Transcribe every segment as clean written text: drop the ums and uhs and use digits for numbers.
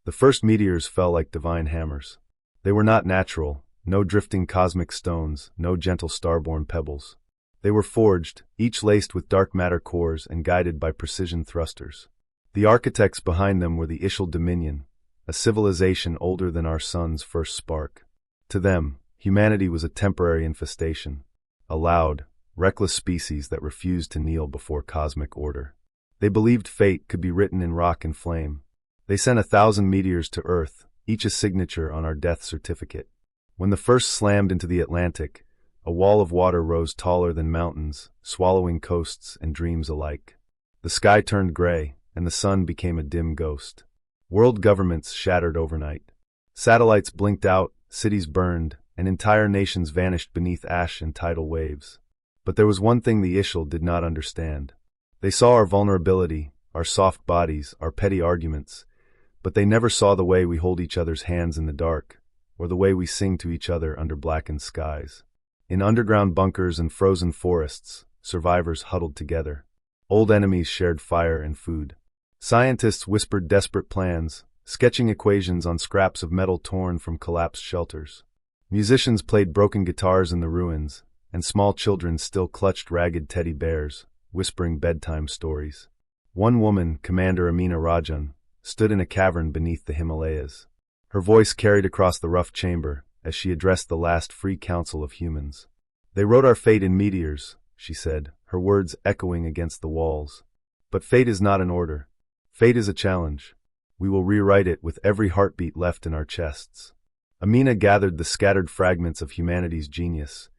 The first meteors fell like divine hammers. They were not natural, no drifting cosmic stones, no gentle starborn pebbles. They were forged, each laced with dark matter cores and guided by precision thrusters. The architects behind them were the Ishal Dominion, a civilization older than our sun's first spark. To them, humanity was a temporary infestation, a loud, reckless species that refused to kneel before cosmic order. They believed fate could be written in rock and flame. They sent 1,000 meteors to Earth, each a signature on our death certificate. When the first slammed into the Atlantic, a wall of water rose taller than mountains, swallowing coasts and dreams alike. The sky turned gray, and the sun became a dim ghost. World governments shattered overnight. Satellites blinked out, cities burned, and entire nations vanished beneath ash and tidal waves. But there was one thing the Ishal did not understand. They saw our vulnerability, our soft bodies, our petty arguments, but they never saw the way we hold each other's hands in the dark, or the way we sing to each other under blackened skies. In underground bunkers and frozen forests, survivors huddled together. Old enemies shared fire and food. Scientists whispered desperate plans, sketching equations on scraps of metal torn from collapsed shelters. Musicians played broken guitars in the ruins, and small children still clutched ragged teddy bears, whispering bedtime stories. One woman, Commander Amina Rajan, stood in a cavern beneath the Himalayas. Her voice carried across the rough chamber as she addressed the last free council of humans. "They wrote our fate in meteors," she said, her words echoing against the walls. "But fate is not an order. Fate is a challenge. We will rewrite it with every heartbeat left in our chests." Amina gathered the scattered fragments of humanity's genius.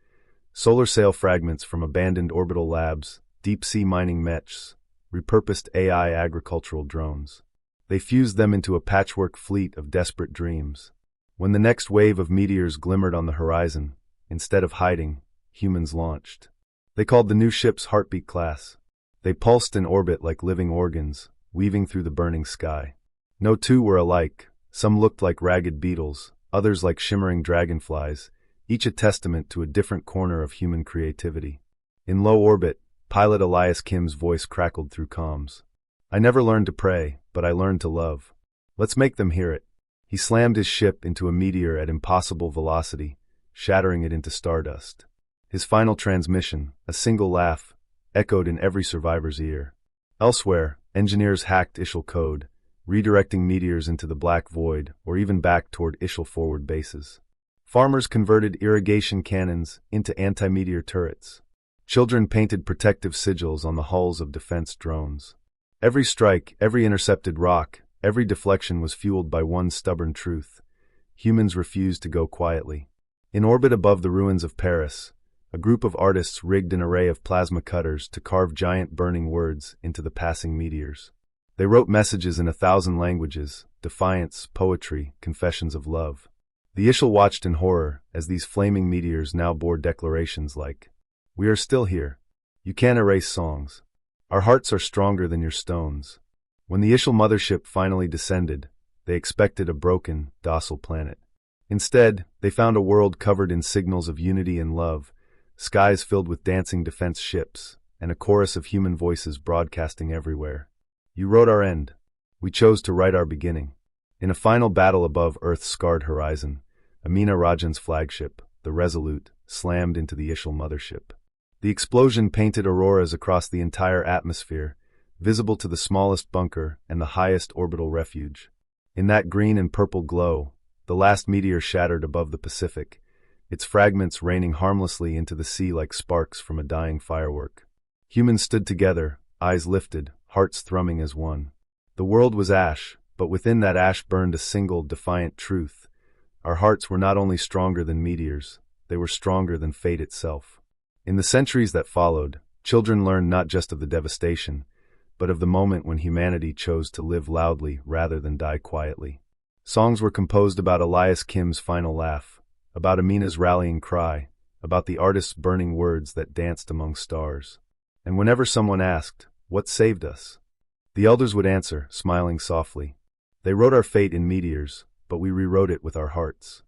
Solar sail fragments from abandoned orbital labs, deep-sea mining mechs, repurposed AI agricultural drones. They fused them into a patchwork fleet of desperate dreams. When the next wave of meteors glimmered on the horizon, instead of hiding, humans launched. They called the new ships Heartbeat Class. They pulsed in orbit like living organs, weaving through the burning sky. No two were alike. Some looked like ragged beetles, others like shimmering dragonflies, each a testament to a different corner of human creativity. In low orbit, pilot Elias Kim's voice crackled through comms. "I never learned to pray, but I learned to love. Let's make them hear it." He slammed his ship into a meteor at impossible velocity, shattering it into stardust. His final transmission, a single laugh, echoed in every survivor's ear. Elsewhere, engineers hacked Ishal code, redirecting meteors into the black void or even back toward Ishal forward bases. Farmers converted irrigation cannons into anti-meteor turrets. Children painted protective sigils on the hulls of defense drones. Every strike, every intercepted rock, every deflection was fueled by one stubborn truth: humans refused to go quietly. In orbit above the ruins of Paris, a group of artists rigged an array of plasma cutters to carve giant burning words into the passing meteors. They wrote messages in 1,000 languages: defiance, poetry, confessions of love. The Ishal watched in horror as these flaming meteors now bore declarations like, "We are still here. You can't erase songs. Our hearts are stronger than your stones." When the Ishal mothership finally descended, they expected a broken, docile planet. Instead, they found a world covered in signals of unity and love, skies filled with dancing defense ships, and a chorus of human voices broadcasting everywhere. "You wrote our end. We chose to write our beginning." In a final battle above Earth's scarred horizon, Amina Rajan's flagship, the Resolute, slammed into the Ishal mothership. The explosion painted auroras across the entire atmosphere, visible to the smallest bunker and the highest orbital refuge. In that green and purple glow, the last meteor shattered above the Pacific, its fragments raining harmlessly into the sea like sparks from a dying firework. Humans stood together, eyes lifted, hearts thrumming as one. The world was ash, but within that ash burned a single, defiant truth. Our hearts were not only stronger than meteors, they were stronger than fate itself. In the centuries that followed, children learned not just of the devastation, but of the moment when humanity chose to live loudly rather than die quietly. Songs were composed about Elias Kim's final laugh, about Amina's rallying cry, about the artist's burning words that danced among stars. And whenever someone asked, "What saved us?" the elders would answer, smiling softly, "They wrote our fate in meteors, but we rewrote it with our hearts."